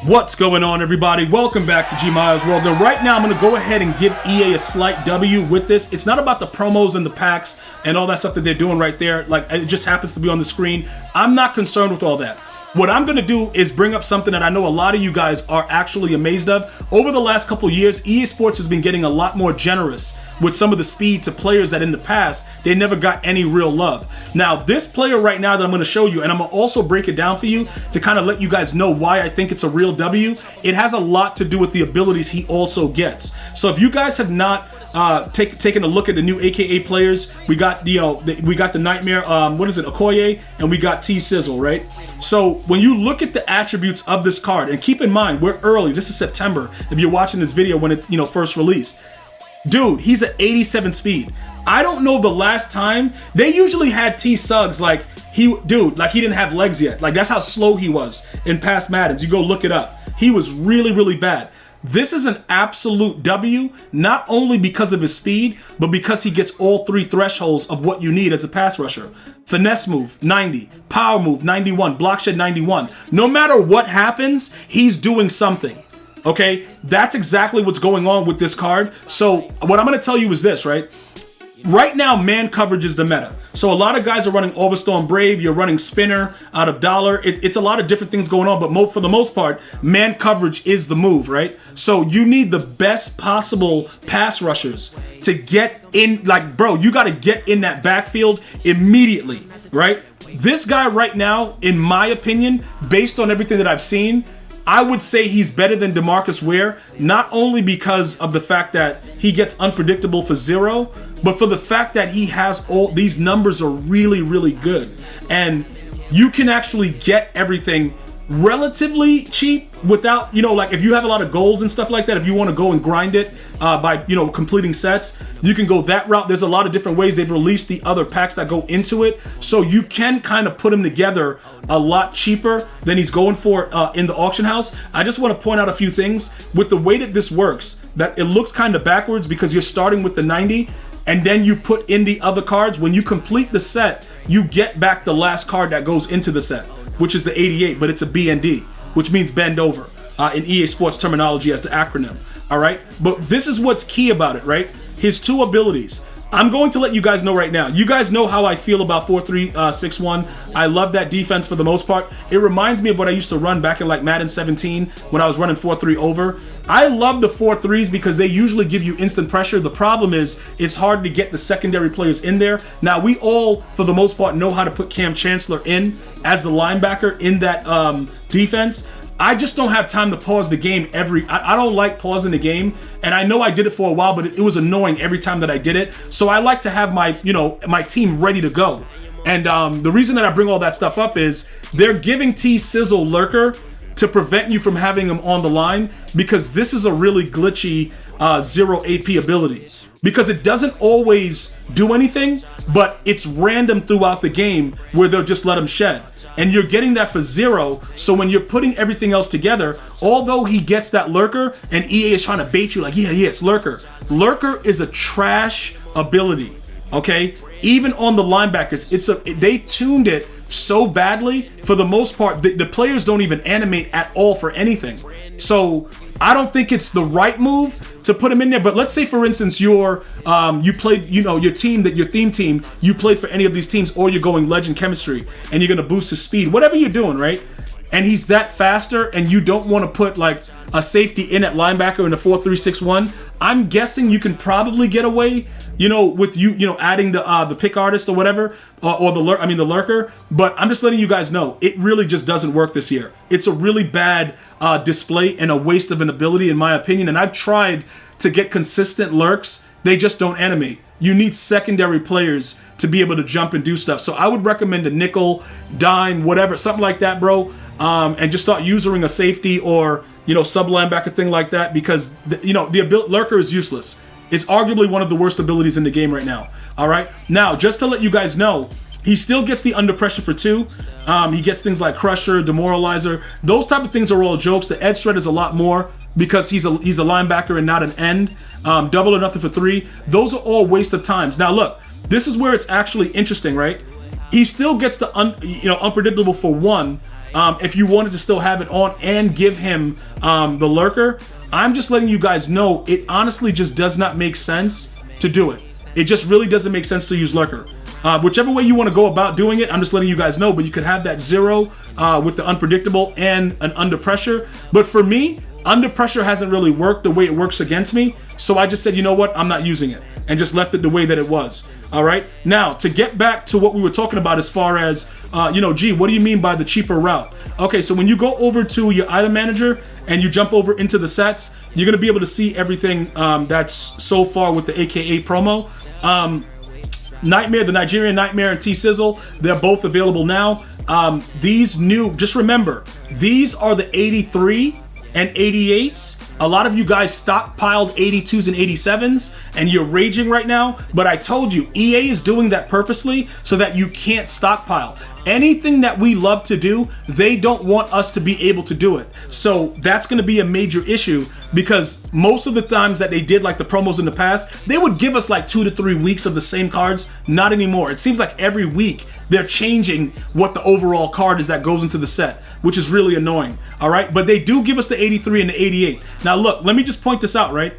What's going on, everybody? Welcome back to GmiasWorld. And right now, I'm going to go ahead and give EA a slight W with this. It's not about the promos and the packs and all that stuff that they're doing right there. Like, it just happens to be on the screen. I'm not concerned with all that. What I'm going to do is bring up something that I know a lot of you guys are actually amazed of. Over the last couple of years, EA Sports has been getting a lot more generous with some of the speed to players that in the past, they never got any real love. Now, this player right now that I'm going to show you, and I'm going to also break it down for you to kind of let you guys know why I think it's a real W. It has a lot to do with the abilities he also gets. So if you guys have not taking a look at the new AKA players, we got we got the Nightmare, Okoye, and we got T-Sizzle, right? So when you look at the attributes of this card, and keep in mind we're early. This is September. If you're watching this video when it's first released, dude, he's at 87 speed. I don't know the last time they usually had T-Suggs like he didn't have legs yet. Like that's how slow he was in past Maddens. You go look it up. He was really, really bad. This is an absolute W, not only because of his speed, but because he gets all three thresholds of what you need as a pass rusher. Finesse move, 90. Power move, 91. Block shed, 91. No matter what happens, he's doing something. Okay? That's exactly what's going on with this card. So what I'm going to tell you is this, right? Right now, man coverage is the meta. So a lot of guys are running Overstorm Brave. You're running Spinner out of Dollar. It's a lot of different things going on, but for the most part, man coverage is the move, right? So you need the best possible pass rushers to get in. Like, bro, you got to get in that backfield immediately, right? This guy right now, in my opinion, based on everything that I've seen, I would say he's better than DeMarcus Ware, not only because of the fact that he gets unpredictable for 0, but for the fact that he has all these numbers are really, really good. And you can actually get everything relatively cheap without, like if you have a lot of goals and stuff like that, if you want to go and grind it by, completing sets, you can go that route. There's a lot of different ways. They've released the other packs that go into it. So you can kind of put them together a lot cheaper than he's going for in the auction house. I just want to point out a few things with the way that this works, that it looks kind of backwards because you're starting with the 90 and then you put in the other cards. When you complete the set, you get back the last card that goes into the set, which is the 88, but it's a BND, which means bend over in EA Sports terminology as the acronym. All right, but this is what's key about it, right? His two abilities. I'm going to let you guys know right now. You guys know how I feel about 4-3-6-1. I love that defense for the most part. It reminds me of what I used to run back in like Madden 17 when I was running 4-3 over. I love the 4-3s because they usually give you instant pressure. The problem is it's hard to get the secondary players in there. Now, we all, for the most part, know how to put Cam Chancellor in as the linebacker in that defense. I just don't have time to pause the game I don't like pausing the game, and I know I did it for a while, but it was annoying every time that I did it. So I like to have my team ready to go. And the reason that I bring all that stuff up is they're giving T-Sizzle Lurker to prevent you from having him on the line because this is a really glitchy 0 AP ability. Because it doesn't always do anything, but it's random throughout the game where they'll just let him shed. And you're getting that for 0, so when you're putting everything else together, although he gets that Lurker, and EA is trying to bait you like, yeah, it's Lurker. Lurker is a trash ability, okay? Even on the linebackers, they tuned it so badly, for the most part, the players don't even animate at all for anything. So I don't think it's the right move to put him in there. But let's say, for instance, you played, your theme team, you played for any of these teams, or you're going legend chemistry and you're going to boost his speed, whatever you're doing, right? And he's that faster, and you don't want to put like a safety in at linebacker in a 4-3-6-1. I'm guessing you can probably get away, with adding the pick artist or whatever, or the lurker. But I'm just letting you guys know, it really just doesn't work this year. It's a really bad display and a waste of an ability, in my opinion. And I've tried to get consistent lurks. They just don't animate. You need secondary players to be able to jump and do stuff. So I would recommend a nickel, dime, whatever, something like that, bro. And just start using a safety or, sub linebacker thing like that, because, the lurker is useless. It's arguably one of the worst abilities in the game right now. All right. Now, just to let you guys know, he still gets the under pressure for 2. He gets things like Crusher, Demoralizer. Those type of things are all jokes. The edge threat is a lot more because he's a linebacker and not an end. Double or nothing for 3. Those are all waste of times. Now, look, this is where it's actually interesting, right? He still gets the unpredictable for 1, if you wanted to still have it on and give him the lurker, I'm just letting you guys know it honestly just does not make sense to do it. It just really doesn't make sense to use lurker. Whichever way you want to go about doing it, I'm just letting you guys know, but you could have that 0 with the unpredictable and an under pressure. But for me, under pressure hasn't really worked the way it works against me, so I just said, you know what, I'm not using it, and just left it the way that it was. All right, now to get back to what we were talking about as far as, G, what do you mean by the cheaper route? Okay, so when you go over to your item manager and you jump over into the sets, you're going to be able to see everything that's so far with the AKA promo. Nightmare, the Nigerian Nightmare, and T-Sizzle, they're both available now. These new, just remember, these are the 83 and 88s. A lot of you guys stockpiled 82s and 87s, and you're raging right now, but I told you, EA is doing that purposely so that you can't stockpile. Anything that we love to do, they don't want us to be able to do it. So that's going to be a major issue, because most of the times that they did like the promos in the past, they would give us like 2 to 3 weeks of the same cards. Not anymore. It seems like every week they're changing what the overall card is that goes into the set, which is really annoying. All right, but they do give us the 83 and the 88. Now look, let me just point this out, right?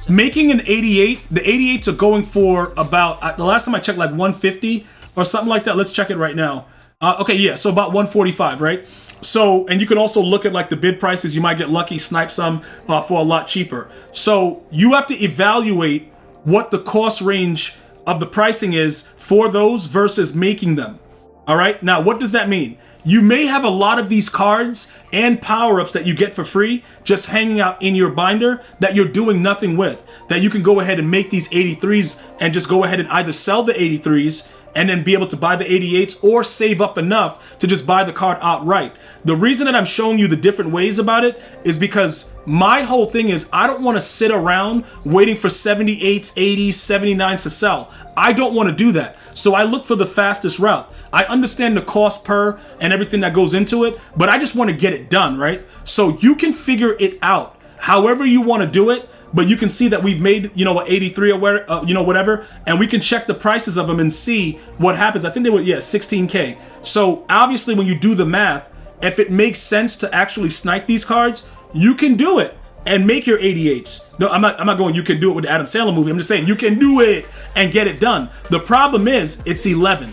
Making an 88, the 88s are going for about, the last time I checked, like 150 or something like that. Let's check it right now. Okay, yeah, so about 145, right? So, and you can also look at like the bid prices. You might get lucky, snipe some for a lot cheaper. So you have to evaluate what the cost range of the pricing is for those versus making them. All right, now what does that mean? You may have a lot of these cards and power-ups that you get for free just hanging out in your binder that you're doing nothing with, that you can go ahead and make these 83s and just go ahead and either sell the 83s and then be able to buy the 88s, or save up enough to just buy the card outright. The reason that I'm showing you the different ways about it is because my whole thing is I don't want to sit around waiting for 78s, 80s, 79s to sell. I don't want to do that. So I look for the fastest route. I understand the cost per and everything that goes into it, but I just want to get it done, right? So you can figure it out however you want to do it. But you can see that we've made, an 83 or where, whatever, and we can check the prices of them and see what happens. I think they were, 16K. So obviously when you do the math, if it makes sense to actually snipe these cards, you can do it and make your 88s. No, I'm not going, you can do it with the Adam Sandler movie. I'm just saying you can do it and get it done. The problem is it's 11.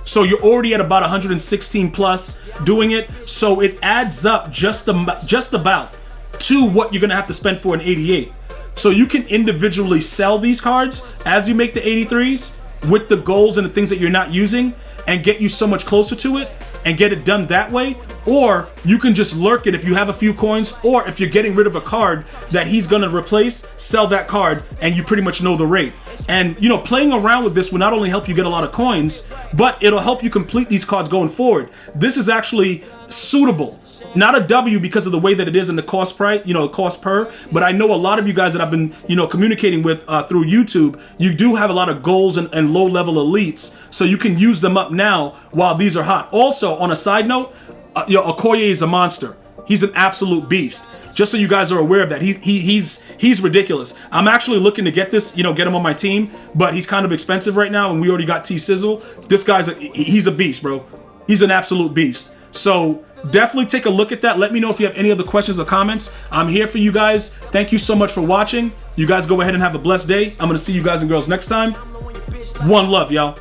So you're already at about 116 plus doing it. So it adds up just about to what you're going to have to spend for an 88. So you can individually sell these cards as you make the 83s with the goals and the things that you're not using, and get you so much closer to it and get it done that way. Or you can just lurk it if you have a few coins, or if you're getting rid of a card that he's going to replace, sell that card and you pretty much know the rate. And playing around with this will not only help you get a lot of coins, but it'll help you complete these cards going forward. This is actually suitable. Not a W because of the way that it is in the cost price, cost per, but I know a lot of you guys that I've been, communicating with through YouTube, you do have a lot of goals and low level elites, so you can use them up now while these are hot. Also, on a side note, Okoye is a monster. He's an absolute beast. Just so you guys are aware of that, he's ridiculous. I'm actually looking to get this, get him on my team, but he's kind of expensive right now, and we already got T-Sizzle. This guy's he's a beast, bro. He's an absolute beast. So definitely take a look at that. Let me know if you have any other questions or comments. I'm here for you guys. Thank you so much for watching. You guys go ahead and have a blessed day. I'm going to see you guys and girls next time. One love, y'all.